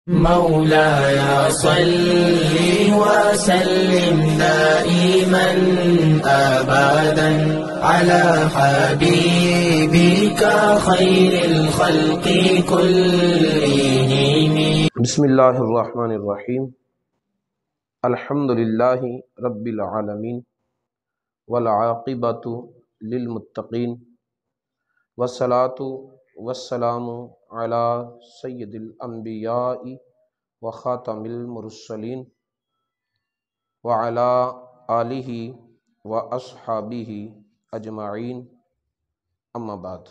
مولاي صل وسلم دائما أبدا على حبيبك خير الخلق كلهم. بسم اللہ الرحمن الرحیم. الحمد للہ رب العالمین والعاقبۃ للمتقین والصلاۃ والسلام علی سید الانبیاء وخاتم المرسلین وعلی آلہ واصحابہ اجمعین. اما بعد.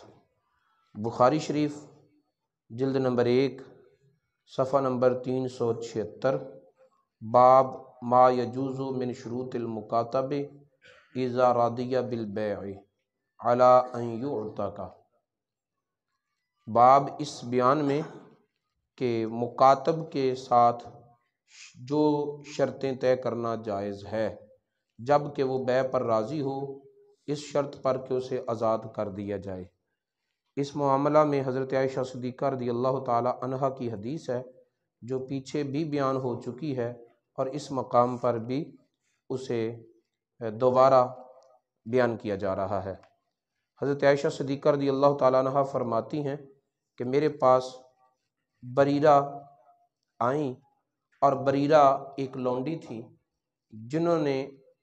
بخاری شریف جلد نمبر 1 صفحہ نمبر 376. باب ما یجوز من شروط المکاتب اذا راضی بالبیع علی ان یعتق. باب اس بیان میں کہ مکاتب کے ساتھ جو شرطیں طے کرنا جائز ہے جب کہ وہ بیع پر راضی ہو، اس شرط پر کہ اسے آزاد کر دیا جائے. اس معاملہ میں حضرت عائشہ صدیقہ رضی اللہ تعالی عنہا کی حدیث ہے جو پیچھے بھی بیان ہو چکی ہے، اور اس مقام پر بھی اسے دوبارہ بیان کیا جا رہا ہے. حضرت عائشہ صدیقہ رضی اللہ تعالی عنہا فرماتی ہیں کہ میرے پاس بریرہ آئیں، اور بریرہ ایک لونڈی تھی جنہوں نے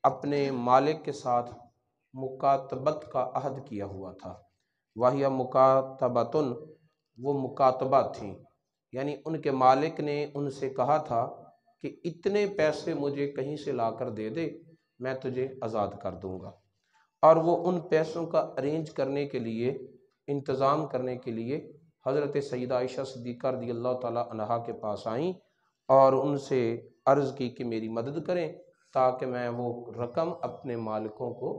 اپنے مالک کے ساتھ مکاتبت کا عہد کیا ہوا تھا. واہیا مکاتبتن، وہ مکاتبہ تھیں، یعنی ان کے مالک نے ان سے کہا تھا کہ اتنے پیسے مجھے کہیں سے لا کر دے دے، میں تجھے آزاد کر دوں گا. اور وہ ان پیسوں کا ارینج کرنے کے لیے، انتظام کرنے کے لیے حضرت سیدہ عائشہ صدیقہ رضی اللہ تعالی عنہا کے پاس آئیں اور ان سے عرض کی کہ میری مدد کریں تاکہ میں وہ رقم اپنے مالکوں کو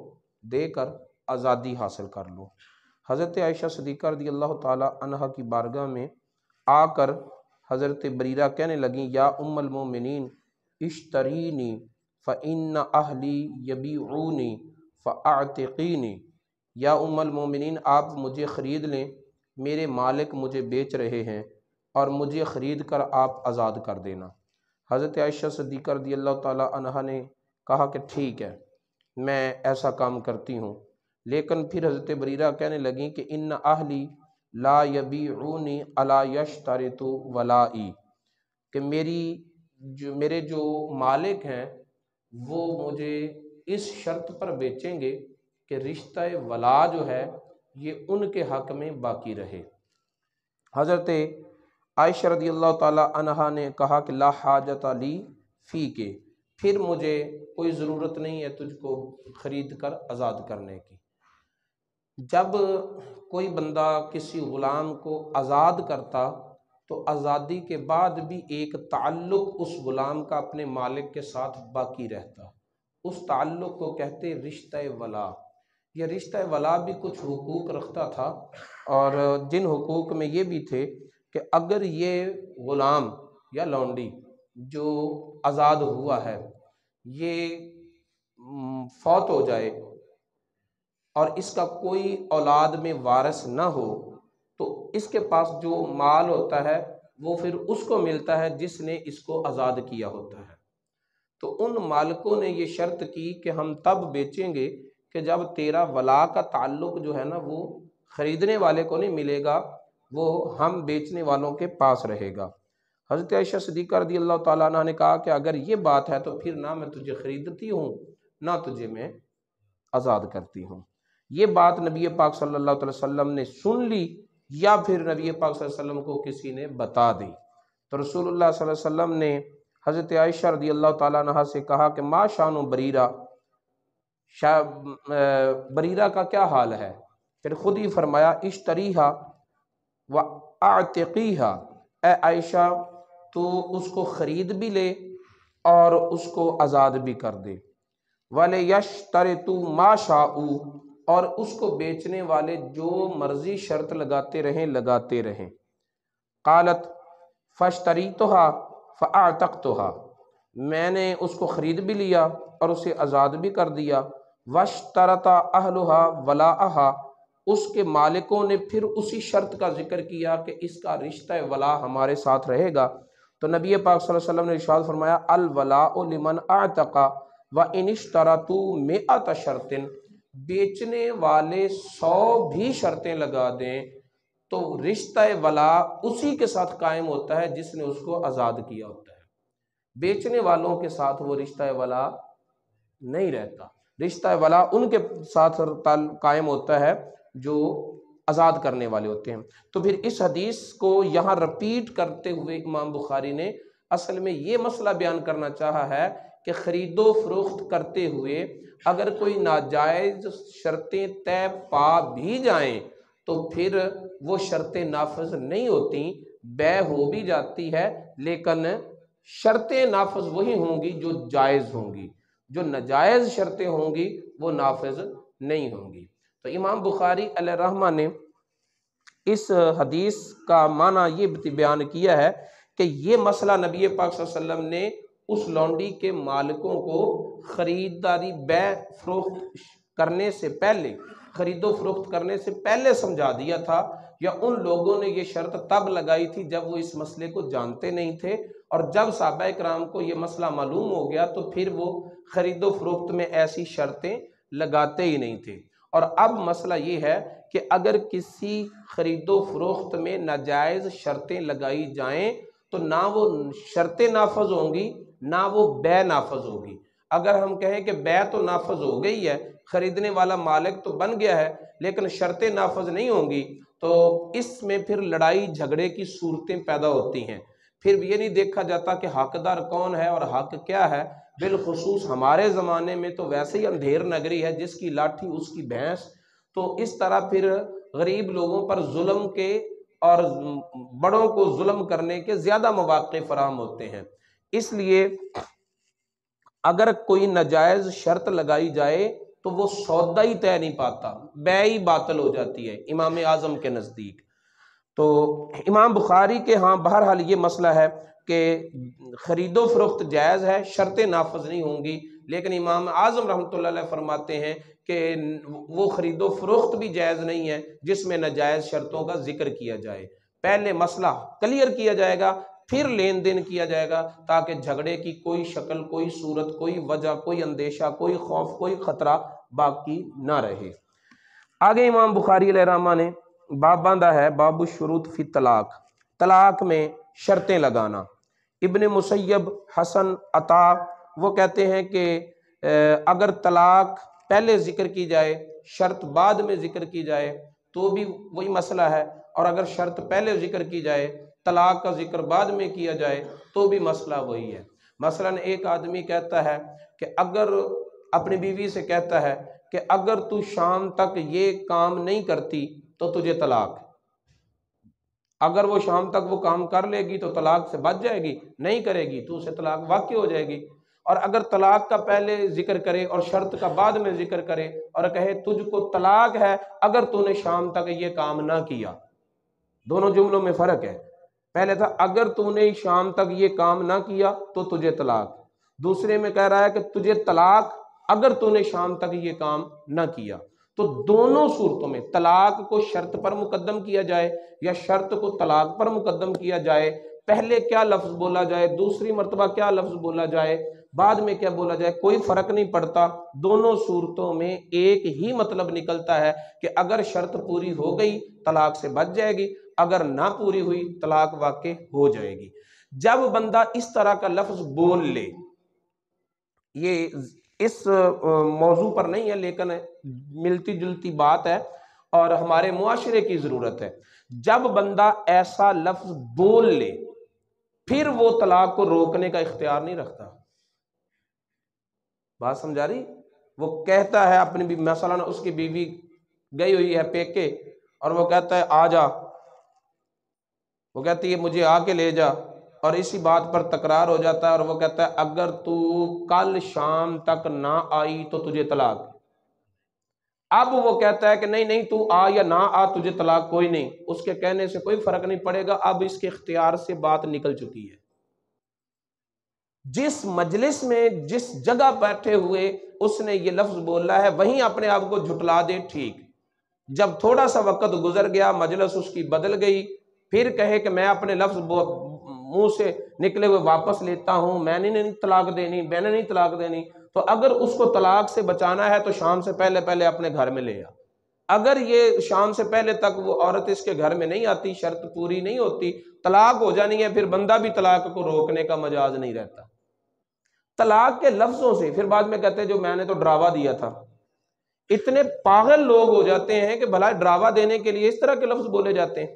دے کر آزادی حاصل کر لوں. حضرت عائشہ صدیقہ رضی اللہ تعالی عنہا کی بارگاہ میں آ کر حضرت بریرہ کہنے لگیں، یا ام المومنین اشترینی فإن اہلی یبیعونی فاعتقینی. یا ام المومنین آپ مجھے خرید لیں، میرے مالک مجھے بیچ رہے ہیں اور مجھے خرید کر آپ آزاد کر دینا. حضرت عائشہ صدیقہ رضی اللہ تعالی عنہا نے کہا کہ ٹھیک ہے، میں ایسا کام کرتی ہوں. لیکن پھر حضرت بریرہ کہنے لگیں کہ ان اہلی لا یبیعونی الا یشترط ولائی، کہ میرے جو مالک ہیں وہ مجھے اس شرط پر بیچیں گے کہ رشتہ ولا جو ہے یہ ان کے حق میں باقی رہے. حضرت عائشہ رضی اللہ تعالی عنہا نے کہا کہ لا حاجت لی فی کے، پھر مجھے کوئی ضرورت نہیں ہے تجھ کو خرید کر آزاد کرنے کی. جب کوئی بندہ کسی غلام کو آزاد کرتا تو آزادی کے بعد بھی ایک تعلق اس غلام کا اپنے مالک کے ساتھ باقی رہتا. اس تعلق کو کہتے رشتہ ولا. یہ رشتہ ولا بھی کچھ حقوق رکھتا تھا، اور جن حقوق میں یہ بھی تھے کہ اگر یہ غلام یا لونڈی جو آزاد ہوا ہے یہ فوت ہو جائے اور اس کا کوئی اولاد میں وارث نہ ہو تو اس کے پاس جو مال ہوتا ہے وہ پھر اس کو ملتا ہے جس نے اس کو آزاد کیا ہوتا ہے. تو ان مالکوں نے یہ شرط کی کہ ہم تب بیچیں گے کہ جب تیرا ولا کا تعلق جو ہے نا وہ خریدنے والے کو نہیں ملے گا، وہ ہم بیچنے والوں کے پاس رہے گا. حضرت عائشہ صدیقہ رضی اللہ تعالیٰ عنہ نے کہا کہ اگر یہ بات ہے تو پھر نہ میں تجھے خریدتی ہوں نہ تجھے میں آزاد کرتی ہوں. یہ بات نبی پاک صلی اللہ علیہ وسلم نے سن لی یا پھر نبی پاک صلی اللہ علیہ وسلم کو کسی نے بتا دی. تو رسول اللہ صلی اللہ علیہ وسلم نے حضرت عائشہ رضی اللہ تعالیٰ عنہ سے کہا کہ ما شان بریرہ، بریرہ کا کیا حال ہے؟ پھر خود ہی فرمایا اشتریہا واعتقیہا، اے عائشہ تو اس کو خرید بھی لے اور اس کو آزاد بھی کر دے. وَلِيَشْتَرِطُوا مَا شَاءُوا، اور اس کو بیچنے والے جو مرضی شرط لگاتے رہیں. قالت فَاشْتَرِيتُهَا فَأَعْتَقْتُهَا، میں نے اس کو خرید بھی لیا اور اسے آزاد بھی کر دیا. وَاشْتَرَطَ أَهْلُهَا وَلَاءَهَا، اس کے مالکوں نے پھر اسی شرط کا ذکر کیا کہ اس کا رشتہ ولا ہمارے ساتھ رہے گا. تو نبی پاک صلی اللہ علیہ وسلم نے ارشاد فرمایا الولاء لمن اعتق وان اشترطوا 100 شرط، بیچنے والے 100 بھی شرطیں لگا دیں تو رشتہ ولا اسی کے ساتھ قائم ہوتا ہے جس نے اس کو آزاد کیا ہوتا ہے، بیچنے والوں کے ساتھ وہ رشتہ ولا نہیں رہتا، رشتہ ولا ان کے ساتھ قائم ہوتا ہے جو آزاد کرنے والے ہوتے ہیں۔ تو پھر اس حدیث کو یہاں رپیٹ کرتے ہوئے امام بخاری نے اصل میں یہ مسئلہ بیان کرنا چاہا ہے کہ خرید و فروخت کرتے ہوئے اگر کوئی ناجائز شرطیں طے پا بھی جائیں تو پھر وہ شرطیں نافذ نہیں ہوتی، بیع ہو بھی جاتی ہے لیکن شرطیں نافذ وہی ہوں گی جو جائز ہوں گی، جو ناجائز شرطیں ہوں گی وہ نافذ نہیں ہوں گی۔ تو امام بخاری علیہ الرحمہ نے اس حدیث کا معنی یہ بیان کیا ہے کہ یہ مسئلہ نبی پاک صلی اللہ علیہ وسلم نے اس لونڈی کے مالکوں کو خریداری بیع فروخت کرنے سے پہلے، خرید و فروخت کرنے سے پہلے سمجھا دیا تھا، یا ان لوگوں نے یہ شرط تب لگائی تھی جب وہ اس مسئلے کو جانتے نہیں تھے، اور جب صحابہ کرام کو یہ مسئلہ معلوم ہو گیا تو پھر وہ خرید و فروخت میں ایسی شرطیں لگاتے ہی نہیں تھے۔ اور اب مسئلہ یہ ہے کہ اگر کسی خرید و فروخت میں ناجائز شرطیں لگائی جائیں تو نہ وہ شرطیں نافذ ہوں گی نہ وہ بیع نافذ ہوگی۔ اگر ہم کہیں کہ بیع تو نافذ ہو گئی ہے، خریدنے والا مالک تو بن گیا ہے لیکن شرطیں نافذ نہیں ہوں گی، تو اس میں پھر لڑائی جھگڑے کی صورتیں پیدا ہوتی ہیں۔ پھر یہ نہیں دیکھا جاتا کہ حقدار کون ہے اور حق کیا ہے، بالخصوص ہمارے زمانے میں تو ویسے ہی اندھیر نگری ہے، جس کی لاٹھی اس کی بھینس۔ تو اس طرح پھر غریب لوگوں پر ظلم کے اور بڑوں کو ظلم کرنے کے زیادہ مواقع فراہم ہوتے ہیں۔ اس لیے اگر کوئی ناجائز شرط لگائی جائے تو وہ سودا ہی طے نہیں پاتا، بیع ہی باطل ہو جاتی ہے امام اعظم کے نزدیک۔ تو امام بخاری کے ہاں بہرحال یہ مسئلہ ہے کہ خرید و فروخت جائز ہے، شرطیں نافذ نہیں ہوں گی، لیکن امام اعظم رحمۃ اللہ علیہ فرماتے ہیں کہ وہ خرید و فروخت بھی جائز نہیں ہے جس میں ناجائز شرطوں کا ذکر کیا جائے۔ پہلے مسئلہ کلیئر کیا جائے گا پھر لین دین کیا جائے گا، تاکہ جھگڑے کی کوئی شکل، کوئی صورت، کوئی وجہ، کوئی اندیشہ، کوئی خوف، کوئی خطرہ باقی نہ رہے۔ آگے امام بخاری علیہ الرحمہ نے باب باندھا ہے باب الشروط فی طلاق، طلاق میں شرطیں لگانا۔ ابن مسیب، حسن، عطا وہ کہتے ہیں کہ اگر طلاق پہلے ذکر کی جائے شرط بعد میں ذکر کی جائے تو بھی وہی مسئلہ ہے، اور اگر شرط پہلے ذکر کی جائے طلاق کا ذکر بعد میں کیا جائے تو بھی مسئلہ وہی ہے۔ مثلا ایک آدمی کہتا ہے کہ اگر اپنی بیوی سے کہتا ہے کہ اگر تو شام تک یہ کام نہیں کرتی تو تجھے طلاق، اگر وہ شام تک وہ کام کر لے گی تو طلاق سے بچ جائے گی، نہیں کرے گی تو اسے طلاق واقع ہو جائے گی۔ اور اگر طلاق کا پہلے ذکر کرے اور شرط کا بعد میں ذکر کرے اور کہے تجھ کو طلاق ہے اگر تو نے شام تک یہ کام نہ کیا، دونوں جملوں میں فرق ہے۔ پہلے تھا اگر تو نے شام تک یہ کام نہ کیا تو تجھے طلاق، دوسرے میں کہہ رہا ہے کہ تجھے طلاق اگر تو نے شام تک یہ کام نہ کیا۔ تو دونوں صورتوں میں طلاق کو شرط پر مقدم کیا جائے یا شرط کو طلاق پر مقدم کیا جائے، پہلے کیا لفظ بولا جائے، دوسری مرتبہ کیا لفظ بولا جائے، بعد میں کیا بولا جائے، کوئی فرق نہیں پڑتا، دونوں صورتوں میں ایک ہی مطلب نکلتا ہے کہ اگر شرط پوری ہو گئی طلاق سے بچ جائے گی، اگر نہ پوری ہوئی طلاق واقع ہو جائے گی۔ جب بندہ اس طرح کا لفظ بول لے، یہ اس موضوع پر نہیں ہے لیکن ملتی جلتی بات ہے اور ہمارے معاشرے کی ضرورت ہے، جب بندہ ایسا لفظ بول لے پھر وہ طلاق کو روکنے کا اختیار نہیں رکھتا۔ بات سمجھا رہی؟ وہ کہتا ہے اپنی مثلا اس کی بیوی گئی ہوئی ہے پیکے اور وہ کہتا ہے آ جا، وہ کہتی ہے مجھے آ کے لے جا، اور اسی بات پر تکرار ہو جاتا ہے اور وہ کہتا ہے اگر تو کل شام تک نہ آئی تو تجھے طلاق۔ اب وہ کہتا ہے کہ نہیں تو آ یا نہ آ تجھے طلاق کوئی نہیں، اس کے کہنے سے کوئی فرق نہیں پڑے گا، اب اس کے اختیار سے بات نکل چکی ہے۔ جس مجلس میں جس جگہ بیٹھے ہوئے اس نے یہ لفظ بولا ہے وہیں اپنے آپ کو جھٹلا دے ٹھیک، جب تھوڑا سا وقت گزر گیا مجلس اس کی بدل گئی پھر کہے کہ میں اپنے لفظ منہ سے نکلے ہوئے واپس لیتا ہوں، میں نے نہیں طلاق دینی، میں نے نہیں طلاق دینی، تو اگر اس کو طلاق سے بچانا ہے تو شام سے پہلے پہلے اپنے گھر میں لے آ۔ اگر یہ شام سے پہلے تک وہ عورت اس کے گھر میں نہیں آتی، شرط پوری نہیں ہوتی، طلاق ہو جانی ہے، پھر بندہ بھی طلاق کو روکنے کا مجاز نہیں رہتا۔ طلاق کے لفظوں سے پھر بعد میں کہتے ہیں جو میں نے تو ڈراوا دیا تھا۔ اتنے پاگل لوگ ہو جاتے ہیں کہ بھلا ڈراوا دینے کے لیے اس طرح کے لفظ بولے جاتے ہیں۔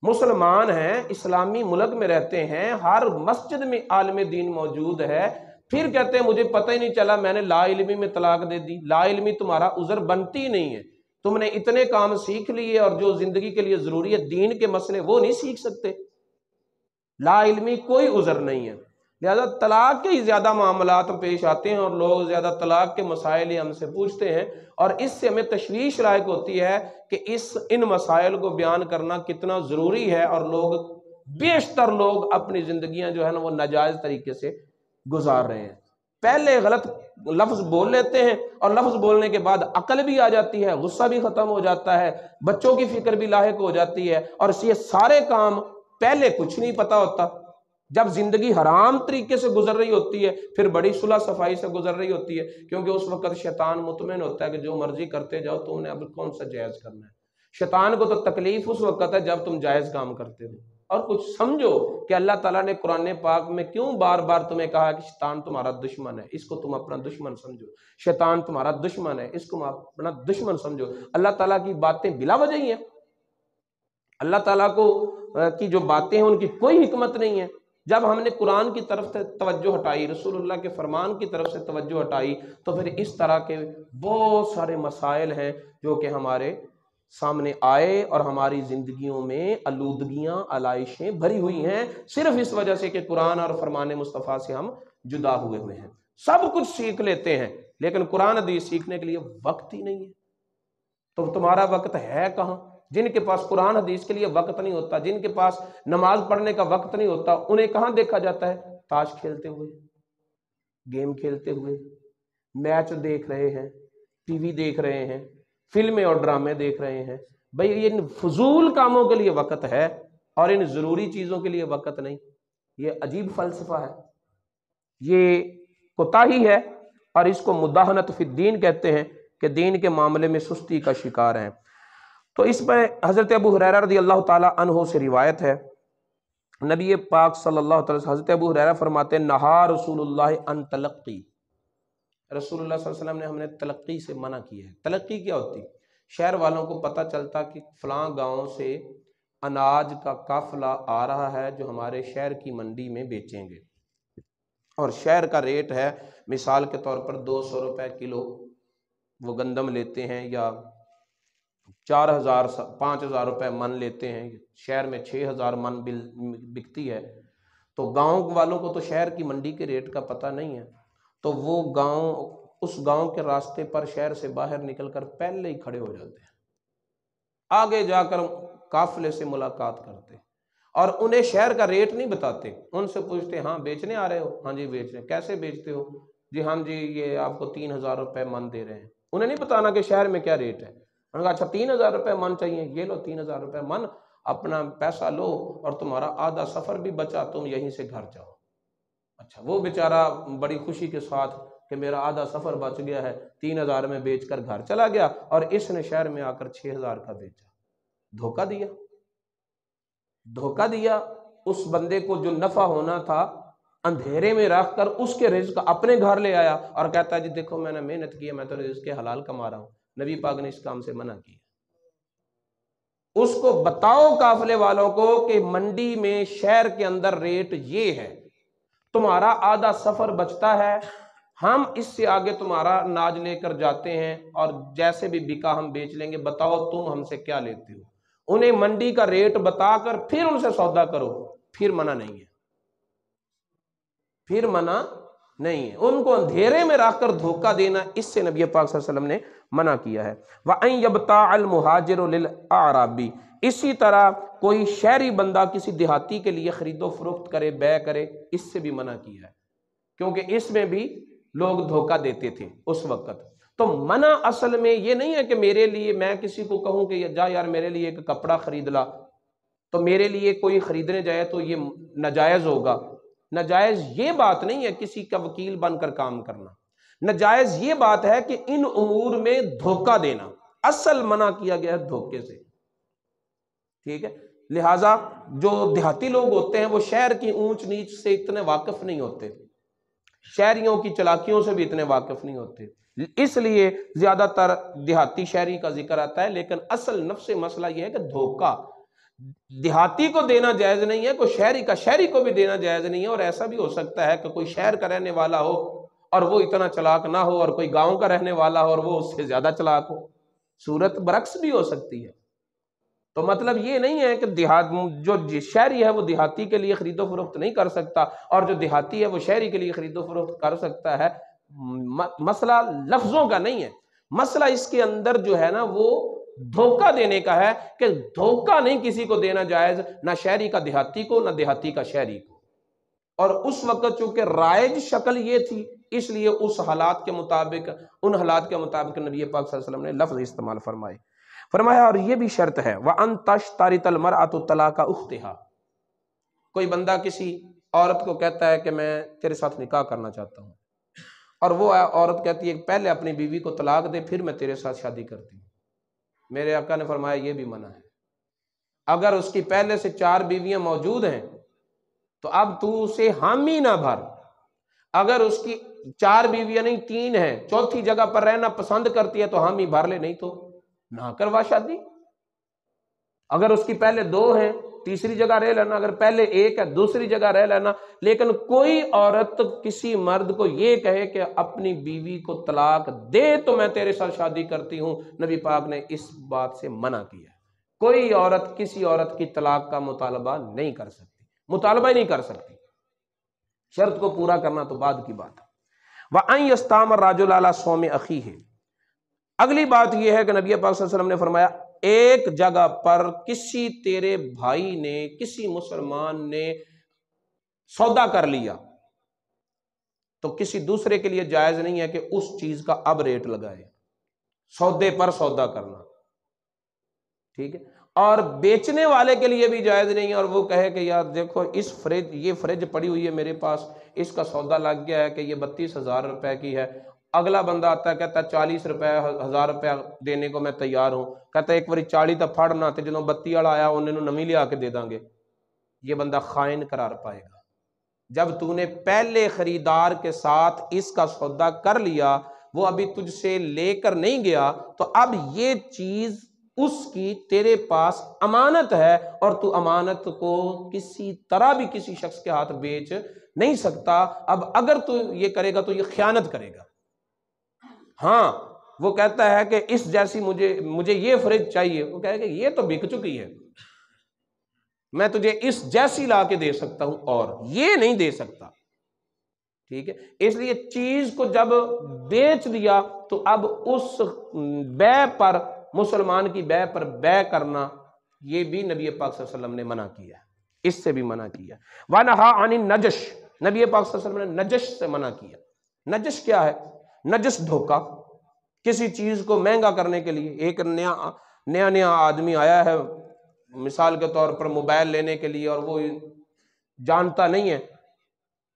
مسلمان ہیں، اسلامی ملک میں رہتے ہیں، ہر مسجد میں عالم دین موجود ہے، پھر کہتے ہیں مجھے پتہ ہی نہیں چلا، میں نے لا علمی میں طلاق دے دی۔ لا علمی تمہارا عذر بنتی نہیں ہے، تم نے اتنے کام سیکھ لیے اور جو زندگی کے لیے ضروری ہے دین کے مسئلے وہ نہیں سیکھ سکتے۔ لا علمی کوئی عذر نہیں ہے۔ لہذا طلاق کے ہی زیادہ معاملات پیش آتے ہیں اور لوگ زیادہ طلاق کے مسائل ہی ہم سے پوچھتے ہیں، اور اس سے ہمیں تشویش لاحق ہوتی ہے کہ ان مسائل کو بیان کرنا کتنا ضروری ہے، اور بیشتر لوگ اپنی زندگیاں جو ہے نا وہ ناجائز طریقے سے گزار رہے ہیں۔ پہلے غلط لفظ بول لیتے ہیں اور لفظ بولنے کے بعد عقل بھی آ جاتی ہے، غصہ بھی ختم ہو جاتا ہے، بچوں کی فکر بھی لاحق ہو جاتی ہے، اور یہ سارے کام پہلے کچھ نہیں پتا ہوتا۔ جب زندگی حرام طریقے سے گزر رہی ہوتی ہے پھر بڑی صلح صفائی سے گزر رہی ہوتی ہے، کیونکہ اس وقت شیطان مطمئن ہوتا ہے کہ جو مرضی کرتے جاؤ، تم نے اب کون سا جائز کرنا ہے۔ شیطان کو تو تکلیف اس وقت ہے جب تم جائز کام کرتے ہو۔ اور کچھ سمجھو کہ اللہ تعالیٰ نے قرآن پاک میں کیوں بار بار تمہیں کہا کہ شیطان تمہارا دشمن ہے، اس کو تم اپنا دشمن سمجھو۔ شیطان تمہارا دشمن ہے، اس کو اپنا دشمن سمجھو۔ اللہ تعالیٰ کی باتیں بلا وجہ ہی ہیں، اللہ تعالیٰ کی جو باتیں ہیں ان کی کوئی حکمت نہیں ہے۔ جب ہم نے قرآن کی طرف سے توجہ ہٹائی، رسول اللہ کے فرمان کی طرف سے توجہ ہٹائی، تو پھر اس طرح کے بہت سارے مسائل ہیں جو کہ ہمارے سامنے آئے اور ہماری زندگیوں میں آلودگیاں، علائشیں بھری ہوئی ہیں، صرف اس وجہ سے کہ قرآن اور فرمان مصطفیٰ سے ہم جدا ہوئے ہیں۔ سب کچھ سیکھ لیتے ہیں لیکن قرآن حدیث سیکھنے کے لیے وقت ہی نہیں ہے۔ تو تمہارا وقت ہے کہاں؟ جن کے پاس قرآن حدیث کے لیے وقت نہیں ہوتا، جن کے پاس نماز پڑھنے کا وقت نہیں ہوتا، انہیں کہاں دیکھا جاتا ہے؟ تاش کھیلتے ہوئے، گیم کھیلتے ہوئے، میچ دیکھ رہے ہیں، ٹی وی دیکھ رہے ہیں، فلمیں اور ڈرامے دیکھ رہے ہیں۔ بھئی ان فضول کاموں کے لیے وقت ہے اور ان ضروری چیزوں کے لیے وقت نہیں۔ یہ عجیب فلسفہ ہے، یہ کوتاہی ہے، اور اس کو مداہنت فی الدین کہتے ہیں کہ دین کے معاملے میں سستی کا شکار ہیں۔ تو اس میں حضرت ابو ہریرہ رضی اللہ تعالی عنہ سے روایت ہے، نبی پاک صلی اللہ علیہ وسلم، حضرت ابو ہریرہ فرماتے ہیں نہا رسول اللہ عن تلقی، رسول اللہ صلی اللہ علیہ وسلم نے ہمیں تلقی سے منع کیا ہے۔ تلقی کیا ہوتی؟ شہر والوں کو پتہ چلتا کہ فلاں گاؤں سے اناج کا قافلہ آ رہا ہے جو ہمارے شہر کی منڈی میں بیچیں گے، اور شہر کا ریٹ ہے مثال کے طور پر 200 روپے کلو، وہ گندم لیتے ہیں، یا 4000 5000 روپے من لیتے ہیں، شہر میں 6000 من بکتی ہے۔ تو گاؤں والوں کو تو شہر کی منڈی کے ریٹ کا پتہ نہیں ہے، تو وہ اس گاؤں کے راستے پر شہر سے باہر نکل کر پہلے ہی کھڑے ہو جاتے ہیں، آگے جا کر قافلے سے ملاقات کرتے، اور انہیں شہر کا ریٹ نہیں بتاتے، ان سے پوچھتے ہاں بیچنے آ رہے ہو؟ ہاں جی بیچ رہے ہیں۔ کیسے بیچتے ہو؟ جی ہاں جی یہ آپ کو 3000 روپے من دے رہے ہیں۔ انہیں نہیں بتانا کہ شہر میں کیا ریٹ ہے۔ انہوں نے کہا اچھا 3000 روپے من چاہیے، یہ لو 3000 روپے من، اپنا پیسہ لو اور تمہارا آدھا سفر بھی بچا، تم یہیں سے گھر جاؤ۔ اچھا وہ بیچارہ بڑی خوشی کے ساتھ کہ میرا آدھا سفر بچ گیا ہے، 3000 میں بیچ کر گھر چلا گیا، اور اس نے شہر میں آ کر 6000 کا بیچا۔ دھوکہ دیا، دھوکہ دیا اس بندے کو جو نفع ہونا تھا، اندھیرے میں رکھ کر اس کے رزق اپنے گھر لے آیا اور کہتا ہے جی دیکھو میں نے محنت کی ہے، میں تو رزق حلال کما رہا ہوں۔ نبی پاک نے اس کام سے منع کیا۔ اس کو بتاؤ قافلے والوں کو کہ منڈی میں شہر کے اندر ریٹ یہ ہے، تمہارا آدھا سفر بچتا ہے، ہم اس سے آگے تمہارا اناج لے کر جاتے ہیں اور جیسے بھی بکا ہم بیچ لیں گے، بتاؤ تم ہم سے کیا لیتے ہو۔ انہیں منڈی کا ریٹ بتا کر پھر ان سے سودا کرو، پھر منع نہیں ہے، پھر منع نہیں ہے۔ ان کو اندھیرے میں رکھ کر دھوکہ دینا، اس سے نبی پاک صلی اللہ علیہ وسلم نے منع کیا ہے۔ وَأَن يَبْتَاعَ الْمُهَاجِرُ لِلْأَعْرَابِ، اسی طرح کوئی شہری بندہ کسی دیہاتی کے لیے خرید و فروخت کرے، بیع کرے، اس سے بھی منع کیا ہے، کیونکہ اس میں بھی لوگ دھوکہ دیتے تھے اس وقت۔ تو منع اصل میں یہ نہیں ہے کہ میرے لیے میں کسی کو کہوں کہ جا یار میرے لیے ایک کپڑا خرید لا، تو میرے لیے کوئی خریدنے جائے تو یہ ناجائز ہوگا۔ ناجائز یہ بات نہیں ہے کسی کا وکیل بن کر کام کرنا، ناجائز یہ بات ہے کہ ان امور میں دھوکہ دینا، اصل منع کیا گیا ہے دھوکے سے، ٹھیک ہے۔ لہٰذا جو دیہاتی لوگ ہوتے ہیں وہ شہر کی اونچ نیچ سے اتنے واقف نہیں ہوتے، شہریوں کی چلاکیوں سے بھی اتنے واقف نہیں ہوتے، اس لیے زیادہ تر دیہاتی شہری کا ذکر آتا ہے، لیکن اصل نفس مسئلہ یہ ہے کہ دھوکہ دیہاتی کو دینا جائز نہیں ہے، کوئی شہری کا شہری کو بھی دینا جائز نہیں ہے۔ اور ایسا بھی ہو سکتا ہے کہ کوئی شہر کا رہنے والا ہو اور وہ اتنا چلاک نہ ہو، اور کوئی گاؤں کا رہنے والا ہو اور وہ اس سے زیادہ چلاک ہو، صورت برعکس بھی ہو سکتی ہے۔ تو مطلب یہ نہیں ہے کہ جو شہری ہے وہ دیہاتی کے لیے خرید و فروخت نہیں کر سکتا، اور جو دیہاتی ہے وہ شہری کے لیے خرید و فروخت کر سکتا ہے۔ مسئلہ لفظوں کا نہیں ہے، مسئلہ اس کے اندر جو ہے نا وہ دھوکہ دینے کا ہے، کہ دھوکہ نہیں کسی کو دینا جائز، نہ شہری کا دیہاتی کو، نہ دیہاتی کا شہری کو۔ اور اس وقت چونکہ رائج شکل یہ تھی، اس لیے اس حالات کے مطابق، ان حالات کے مطابق نبی پاک صلی اللہ علیہ وسلم نے لفظ استعمال فرمایا، اور یہ بھی شرط ہے وَأَن تَشْتَرِطَ الْمَرْأَةُ طَلَاقَ أُخْتِهَا، کوئی بندہ کسی عورت کو کہتا ہے کہ میں تیرے ساتھ نکاح کرنا چاہتا ہوں، اور وہ عورت کہتی ہے کہ پہلے اپنی بیوی کو طلاق دے پھر میں تیرے ساتھ شادی کرتی ہوں، میرے آقا نے فرمایا یہ بھی منع ہے۔ اگر اس کی پہلے سے 4 بیویاں موجود ہیں تو اب تو اسے حامی نہ بھر، اگر اس کی 4 بیویاں نہیں 3 ہیں، چوتھی جگہ پر رہنا پسند کرتی ہے تو حامی بھر لے، نہیں تو نہ کروا شادی۔ اگر اس کی پہلے 2 ہیں تیسری جگہ رہ لینا، اگر پہلے 1 ہے دوسری جگہ رہ لینا، لیکن کوئی عورت کسی مرد کو یہ کہے کہ اپنی بیوی کو طلاق دے تو میں تیرے ساتھ شادی کرتی ہوں، نبی پاک نے اس بات سے منع کیا۔ کوئی عورت کسی عورت کی طلاق کا مطالبہ نہیں کر سکتی، مطالبہ ہی نہیں کر سکتی، شرط کو پورا کرنا تو بعد کی بات ہے۔ وَأَن يَسْتَامَ الرَّجُلُ عَلَىٰ صَوْمِ أَخِيهِ، اگلی بات یہ ہے کہ نبی پاک صلی اللہ علیہ وسلم نے فرمایا ایک جگہ پر کسی تیرے بھائی نے، کسی مسلمان نے سودا کر لیا تو کسی دوسرے کے لیے جائز نہیں ہے کہ اس چیز کا اب ریٹ لگائے، سودے پر سودا کرنا، ٹھیک ہے۔ اور بیچنے والے کے لیے بھی جائز نہیں ہے، اور وہ کہے کہ یار دیکھو یہ فریج پڑی ہوئی ہے میرے پاس، اس کا سودا لگ گیا ہے کہ یہ 32,000 روپے کی ہے، اگلا بندہ آتا ہے کہتا ہے 40 روپے 1000 روپے دینے کو میں تیار ہوں، کہتا ہے ایک باری 40 تو پھڑنا تے جنوں 32 والا آیا انہوں نے نمی لیا کے دے دیں گے، یہ بندہ خائن قرار پائے گا۔ جب تو نے پہلے خریدار کے ساتھ اس کا سودا کر لیا، وہ ابھی تجھ سے لے کر نہیں گیا، تو اب یہ چیز اس کی تیرے پاس امانت ہے، اور تو امانت کو کسی طرح بھی کسی شخص کے ہاتھ بیچ نہیں سکتا۔ اب اگر تو یہ کرے گا تو یہ خیانت کرے گا۔ ہاں وہ کہتا ہے کہ اس جیسی مجھے یہ فریج چاہیے، وہ کہے کہ یہ تو بک چکی ہے، میں تجھے اس جیسی لا کے دے سکتا ہوں اور یہ نہیں دے سکتا، ٹھیک ہے۔ اس لیے چیز کو جب بیچ دیا تو اب اس بے پر، مسلمان کی بے پر بے کرنا، یہ بھی نبی پاک صلی اللہ علیہ وسلم نے منع کیا، اس سے بھی منع کیا۔ وَنَهَا عَنِ النَّجَشِ، نبی پاک صلی اللہ علیہ وسلم نے نجش سے منع کیا۔ نجش کیا ہے؟ نجش دھوکہ، کسی چیز کو مہنگا کرنے کے لیے۔ ایک نیا آدمی آیا ہے مثال کے طور پر موبائل لینے کے لیے، اور وہ جانتا نہیں ہے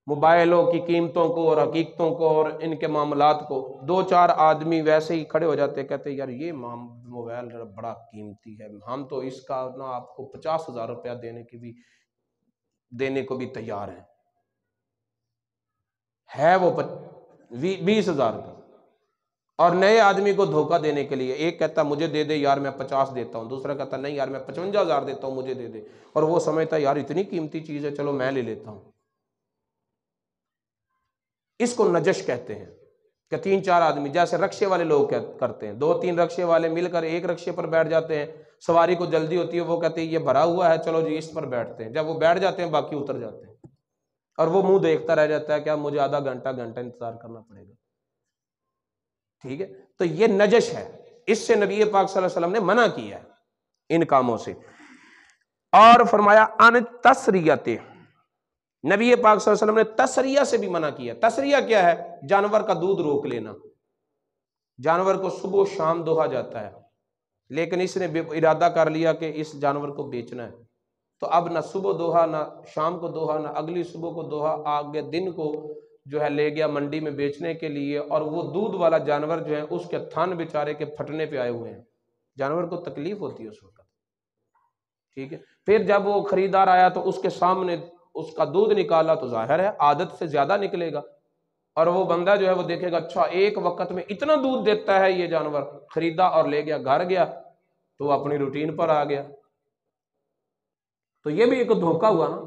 موبائلوں کی قیمتوں کو اور حقیقتوں کو اور ان کے معاملات کو، 2-4 آدمی ویسے ہی کھڑے ہو جاتے، کہتے یار یہ موبائل بڑا قیمتی ہے، ہم تو اس کا نا آپ کو 50,000 روپیہ دینے کو بھی تیار ہیں، ہے وہ 20,000 روپیہ۔ اور نئے آدمی کو دھوکہ دینے کے لیے ایک کہتا مجھے دے دے یار میں 50 دیتا ہوں، دوسرا کہتا نہیں یار میں 55,000 دیتا ہوں مجھے دے دے، اور وہ سمجھتا یار اتنی قیمتی چیز ہے چلو میں لے لیتا ہوں۔ اس کو نجش کہتے ہیں، کہ 3-4 آدمی جیسے رکشے والے لوگ کرتے ہیں، 2-3 رکشے والے مل کر ایک رکشے پر بیٹھ جاتے ہیں، سواری کو جلدی ہوتی ہے، وہ کہتے ہیں یہ بھرا ہوا ہے چلو جی اس پر بیٹھتے ہیں، جب وہ بیٹھ جاتے ہیں باقی اتر جاتے ہیں، اور وہ منہ دیکھتا رہ جاتا ہے کہ اب مجھے آدھا گھنٹہ انتظار کرنا پڑے گا، ٹھیک ہے۔ تو یہ نجش ہے، اس سے نبی پاک صلی اللہ علیہ وسلم نے منع کیا ہے ان کاموں سے۔ اور فرمایا ان تسریت، نبی پاک صلی اللہ علیہ وسلم نے تسریہ سے بھی منع کیا۔ تسریہ کیا ہے؟ جانور کا دودھ روک لینا، جانور کو صبح و شام دوہا جاتا ہے، لیکن اس نے ارادہ کر لیا کہ اس جانور کو بیچنا ہے، تو اب نہ صبح دوہا، نہ شام کو دوہا، نہ اگلی صبح کو دوہا، آگے دن کو جو ہے لے گیا منڈی میں بیچنے کے لیے، اور وہ دودھ والا جانور جو ہے اس کے تھن بیچارے کے پھٹنے پہ آئے ہوئے ہیں، جانور کو تکلیف ہوتی ہے اس وقت، ٹھیک ہے۔ پھر جب وہ خریدار آیا تو اس کے سامنے اس کا دودھ نکالا تو ظاہر ہے عادت سے زیادہ نکلے گا، اور وہ بندہ جو ہے وہ دیکھے گا اچھا ایک وقت میں اتنا دودھ دیتا ہے یہ جانور، خریدا اور لے گیا، گھر گیا تو وہ اپنی روٹین پر آ گیا۔ تو یہ بھی ایک دھوکہ ہوا نا،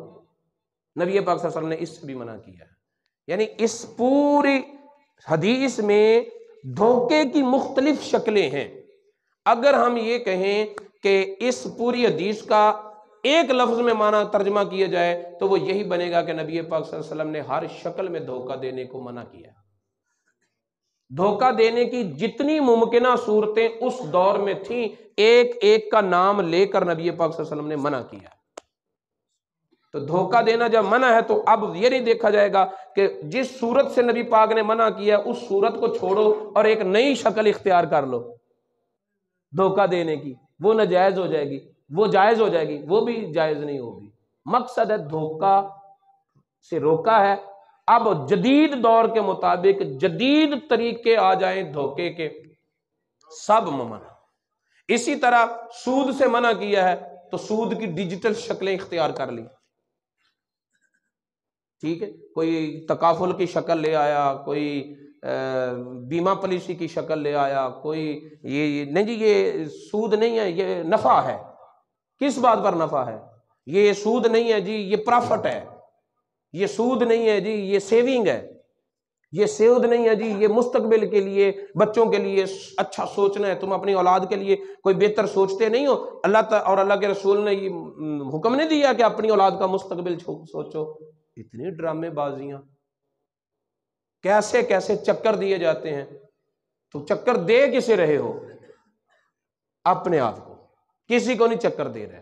نبی پاک صلی اللہ علیہ وسلم نے اس سے بھی منع کیا ہے۔ یعنی اس پوری حدیث میں دھوکے کی مختلف شکلیں ہیں۔ اگر ہم یہ کہیں کہ اس پوری حدیث کا ایک لفظ میں معنی ترجمہ کیا جائے تو وہ یہی بنے گا کہ نبی پاک صلی اللہ علیہ وسلم نے ہر شکل میں دھوکہ دینے کو منع کیا۔ دھوکہ دینے کی جتنی ممکنہ صورتیں اس دور میں تھیں، ایک ایک کا نام لے کر نبی پاک صلی اللہ علیہ وسلم نے منع کیا۔ تو دھوکہ دینا جب منع ہے تو اب یہ نہیں دیکھا جائے گا کہ جس صورت سے نبی پاک نے منع کیا اس صورت کو چھوڑو اور ایک نئی شکل اختیار کر لو دھوکہ دینے کی، وہ ناجائز ہو جائے گی، وہ جائز ہو جائے گی، وہ بھی جائز نہیں ہوگی۔ مقصد ہے دھوکہ سے روکا ہے۔ اب جدید دور کے مطابق جدید طریقے آ جائیں دھوکے کے، سب ممنوع۔ اسی طرح سود سے منع کیا ہے تو سود کی ڈیجیٹل شکلیں اختیار کر لی، ٹھیک ہے، کوئی تکافل کی شکل لے آیا، کوئی بیمہ پالیسی کی شکل لے آیا، کوئی یہ نہیں جی یہ سود نہیں ہے، یہ نفع ہے۔ کس بات پر نفع ہے؟ یہ سود نہیں ہے جی یہ پرافٹ ہے، یہ سود نہیں ہے جی یہ سیونگ ہے، یہ سود نہیں ہے جی یہ مستقبل کے لیے بچوں کے لیے اچھا سوچنا ہے، تم اپنی اولاد کے لیے کوئی بہتر سوچتے نہیں ہو، اللہ تعالیٰ اور اللہ کے رسول نے یہ حکم نہیں دیا کہ اپنی اولاد کا مستقبل سوچو۔ اتنی ڈرامے بازیاں، کیسے کیسے چکر دیے جاتے ہیں۔ تو چکر دے کسے رہے ہو؟ اپنے آپ کو، کسی کو نہیں چکر دے رہے،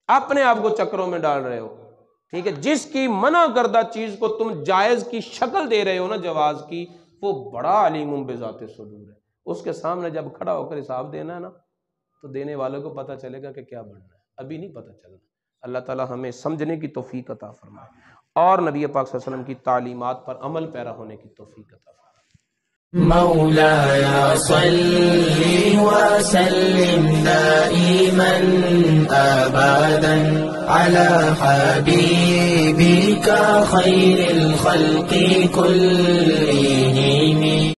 اپنے آپ کو چکروں میں ڈال رہے ہو، ٹھیک ہے۔ جس کی منع کردہ چیز کو تم جائز کی شکل دے رہے ہو نا، جواز کی، وہ بڑا علیم بذات صدور ہے۔ اس کے سامنے جب کھڑا ہو کر حساب دینا ہے نا تو دینے والوں کو پتہ چلے گا کہ کیا بننا ہے، ابھی نہیں پتہ چلنا۔ اللہ تعالی ہمیں سمجھنے کی توفیق عطا فرمائے اور نبی پاک صلی اللہ علیہ وسلم کی تعلیمات پر عمل پیرا ہونے کی توفیق عطا فرمائے۔ مولاي صل وسلم دائما أبدا على حبيبك خير الخلق كلهم